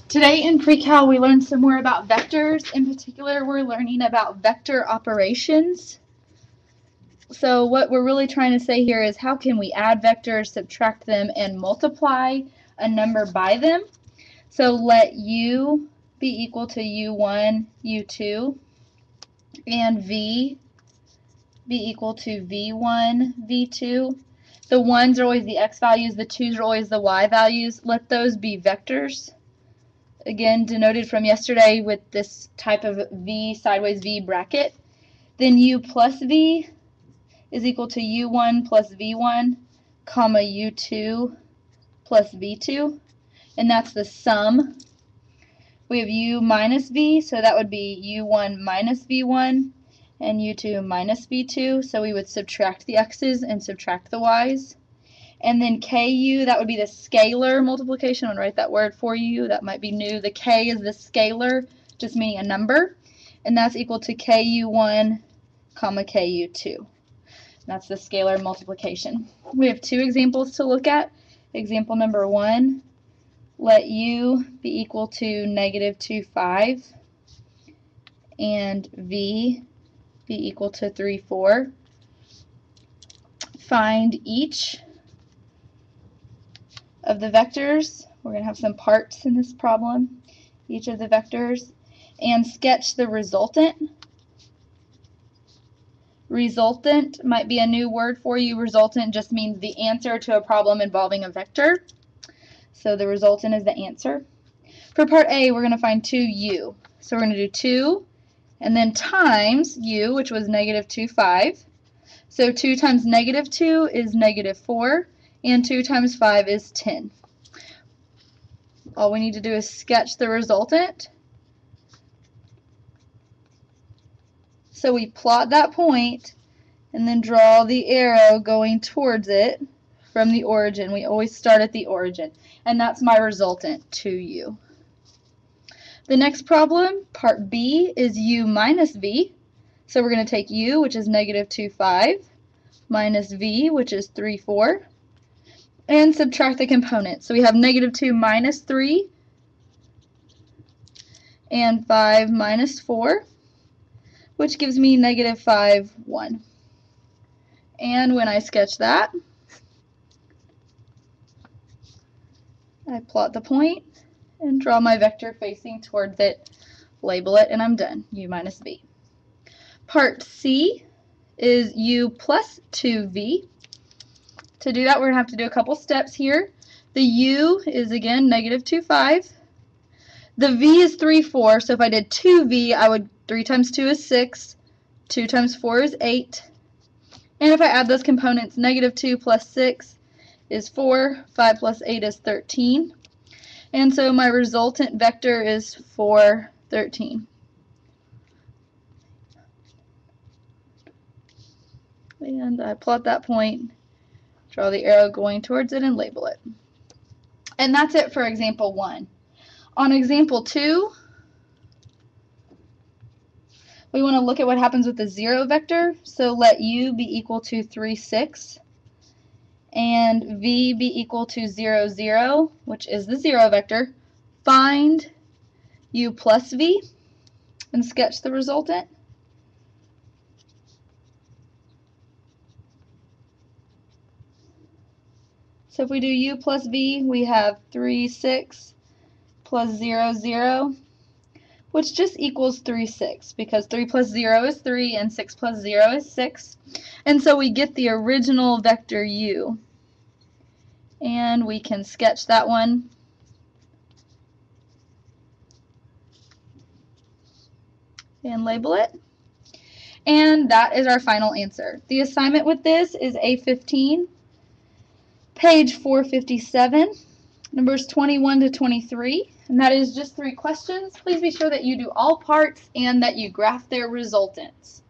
Today in pre-cal we learned some more about vectors. In particular, we're learning about vector operations. So what we're really trying to say here is how can we add vectors, subtract them, and multiply a number by them. So let u be equal to u1, u2, and v be equal to v1, v2. The 1s are always the x values, the 2s are always the y values. Let those be vectors. Again, denoted from yesterday with this type of v, sideways v bracket. Then u plus v is equal to u1 plus v1, comma u2 plus v2, and that's the sum. We have u minus v, so that would be u1 minus v1 and u2 minus v2, so we would subtract the x's and subtract the y's. And then ku, that would be the scalar multiplication. I'm going to write that word for you. That might be new. The k is the scalar, just meaning a number, and that's equal to ku1, comma ku2. That's the scalar multiplication. We have two examples to look at. Example number 1, let u be equal to negative 2, 5, and v be equal to 3, 4. Find each of the vectors. We're going to have some parts in this problem, each of the vectors, and sketch the resultant. Resultant might be a new word for you. Resultant just means the answer to a problem involving a vector. So the resultant is the answer. For part A, we're going to find 2u. So we're going to do 2 and then times u, which was negative 2, 5. So 2 times negative 2 is negative 4, and 2 times 5 is 10. All we need to do is sketch the resultant. So we plot that point and then draw the arrow going towards it from the origin. We always start at the origin, and that's my resultant, 2u. The next problem, part B, is u minus v. So we're going to take u, which is negative 2, 5, minus v, which is 3, 4, and subtract the components. So we have negative 2 minus 3 and 5 minus 4, which gives me negative 5, 1. And when I sketch that, I plot the point and draw my vector facing towards it, label it, and I'm done, u minus v. Part C is u plus 2v. To do that, we're going to have to do a couple steps here. The u is, again, negative 2, 5. The v is 3, 4, so if I did 2v, I would 3 times 2 is 6, 2 times 4 is 8. And if I add those components, negative 2 plus 6 is 4, 5 plus 8 is 13. And so my resultant vector is 4, 13. And I plot that point, draw the arrow going towards it, and label it. And that's it for example 1. On example 2, we want to look at what happens with the 0 vector. So let u be equal to 3, 6, and v be equal to 0, 0, which is the 0 vector. Find u plus v and sketch the resultant. So if we do u plus v, we have 3, 6 plus 0, 0, which just equals 3, 6, because 3 plus 0 is 3 and 6 plus 0 is 6. And so we get the original vector u. And we can sketch that one. And label it. And that is our final answer. The assignment with this is A15, page 457, numbers 21 to 23. And that is just 3 questions. Please be sure that you do all parts and that you graph their resultants.